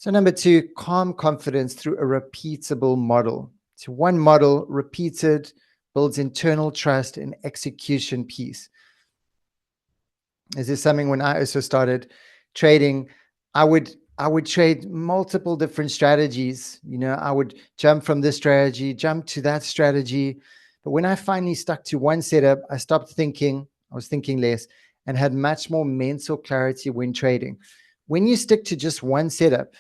So number two, calm confidence through a repeatable model. So one model repeated builds internal trust and execution peace. This is something when I also started trading, I would trade multiple different strategies. I would jump from this strategy, jump to that strategy. But when I finally stuck to one setup, I stopped thinking, I was thinking less, and had much more mental clarity when trading. When you stick to just one setup,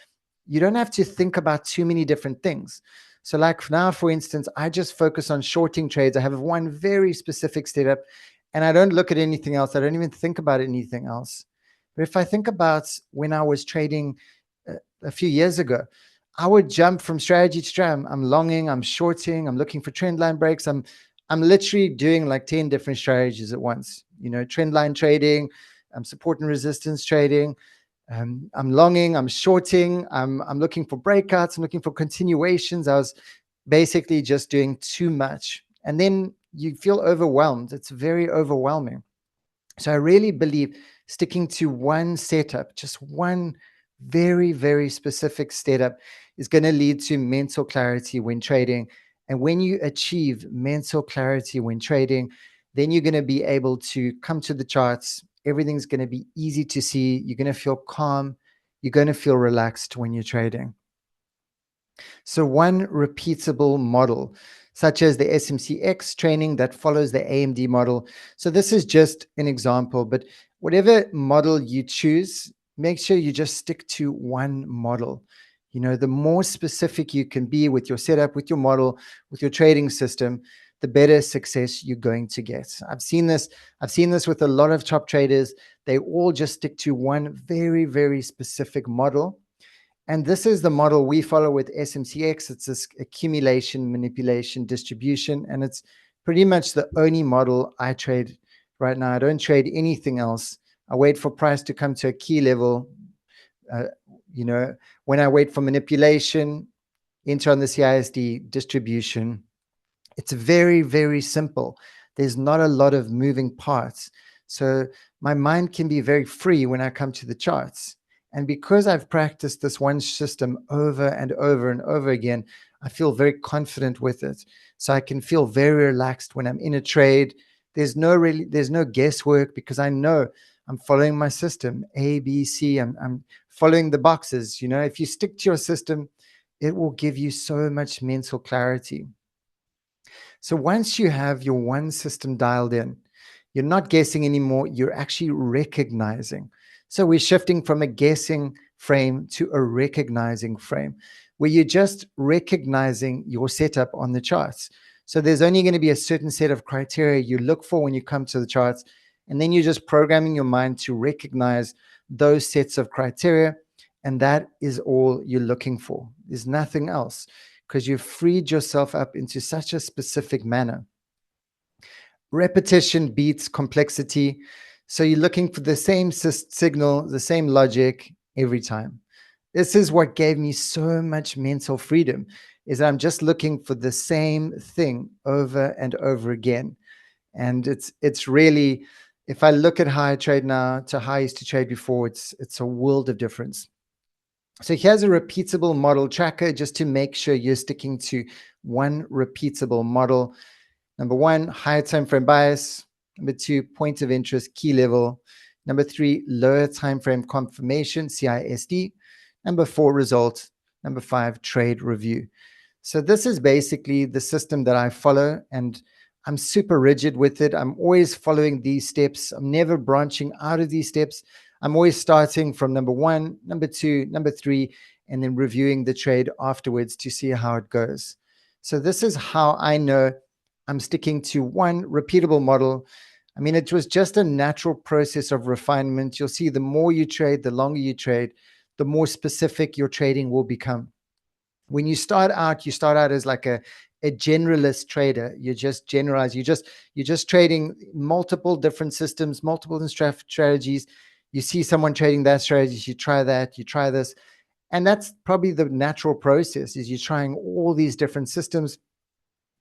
you don't have to think about too many different things. So like now, for instance, I just focus on shorting trades. I have one very specific setup and I don't look at anything else. I don't even think about anything else. But if I think about when I was trading a few years ago, I would jump from strategy to strategy. I'm longing, I'm shorting, I'm looking for trend line breaks. I'm literally doing like 10 different strategies at once. Trend line trading, I'm support and resistance trading. I'm longing, I'm shorting, I'm looking for breakouts, I'm looking for continuations. I was basically just doing too much. And then you feel overwhelmed. It's very overwhelming. So I really believe sticking to one setup, just one very, very specific setup, is going to lead to mental clarity when trading. And when you achieve mental clarity when trading, then you're going to be able to come to the charts. Everything's going to be easy to see. You're going to feel calm. You're going to feel relaxed when you're trading. So one repeatable model, such as the SMCX training that follows the AMD model. So this is just an example, but whatever model you choose, make sure you just stick to one model. The more specific you can be with your setup, with your model, with your trading system, the better success you're going to get. I've seen this with a lot of top traders. They all just stick to one very, very specific model. And this is the model we follow with SMCX. It's this accumulation, manipulation, distribution, and it's pretty much the only model I trade right now. I don't trade anything else. I wait for price to come to a key level. When I wait for manipulation, enter on the CISD, distribution. It's very, very simple. There's not a lot of moving parts. So my mind can be very free when I come to the charts. And because I've practiced this one system over and over and over again, I feel very confident with it. So I can feel very relaxed when I'm in a trade. There's no guesswork because I know I'm following my system, A, B, C. I'm following the boxes. If you stick to your system, it will give you so much mental clarity. So once you have your one system dialed in, you're not guessing anymore. You're actually recognizing. So we're shifting from a guessing frame to a recognizing frame, where you're just recognizing your setup on the charts. So there's only going to be a certain set of criteria you look for when you come to the charts. And then you're just programming your mind to recognize those sets of criteria. And that is all you're looking for. There's nothing else, because you've freed yourself up into such a specific manner. Repetition beats complexity. So you're looking for the same signal, the same logic every time. This is what gave me so much mental freedom, is that I'm just looking for the same thing over and over again. And it's really, if I look at how I trade now to how I used to trade before, it's a world of difference. So here's a repeatable model tracker just to make sure you're sticking to one repeatable model. Number one, higher time frame bias. Number two, point of interest, key level. Number three, lower time frame confirmation, CISD. Number four, result. Number five, trade review. So this is basically the system that I follow, and I'm super rigid with it. I'm always following these steps. I'm never branching out of these steps. I'm always starting from number one, number two, number three, and then reviewing the trade afterwards to see how it goes. So this is how I know I'm sticking to one repeatable model. I mean, it was just a natural process of refinement. You'll see the more you trade, the longer you trade, the more specific your trading will become. When you start out as like a generalist trader. You just generalize. You're just trading multiple different systems, multiple strategies. You see someone trading that strategy, you try that, you try this. And that's probably the natural process, is you're trying all these different systems.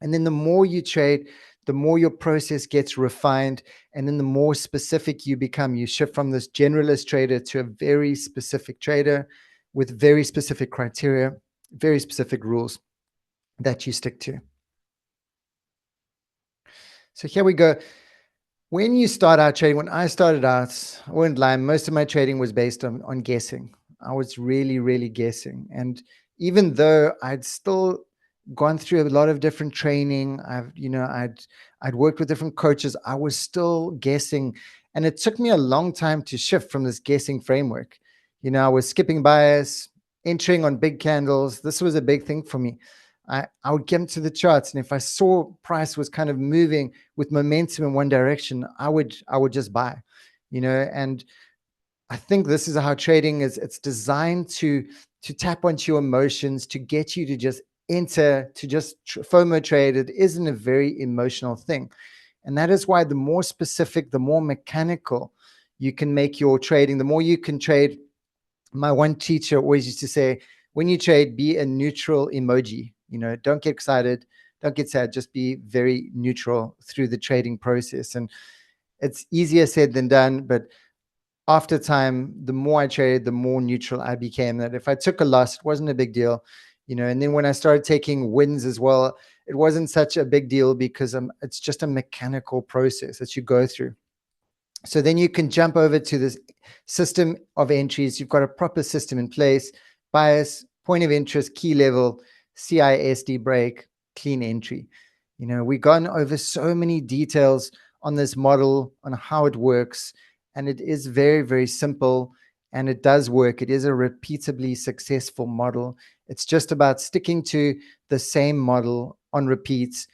And then the more you trade, the more your process gets refined. And then the more specific you become. You shift from this generalist trader to a very specific trader. with very specific criteria, very specific rules that you stick to. So here we go. When you start out trading, when I started out, I wouldn't lie, most of my trading was based on guessing. I was really, really guessing. And even though I'd still gone through a lot of different training, I'd worked with different coaches, I was still guessing. And it took me a long time to shift from this guessing framework. I was skipping bias, entering on big candles. This was a big thing for me. I would get into the charts, and if I saw price was kind of moving with momentum in one direction, I would just buy, and I think this is how trading is. It's designed to tap onto your emotions, to get you to just enter, to just FOMO trade. It isn't a very emotional thing. And that is why the more specific, the more mechanical you can make your trading, the more you can trade. My one teacher always used to say, when you trade, be a neutral emoji. Don't get excited, don't get sad, just be very neutral through the trading process. And it's easier said than done, but after time, the more I traded, the more neutral I became. That if I took a loss, it wasn't a big deal, and then when I started taking wins as well, it wasn't such a big deal, because it's just a mechanical process that you go through. So then you can jump over to this system of entries. You've got a proper system in place: bias, point of interest, key level, CISD break, clean entry. We've gone over so many details on this model, on how it works, and it is very, very simple, and it does work. It is a repeatably successful model. It's just about sticking to the same model on repeats.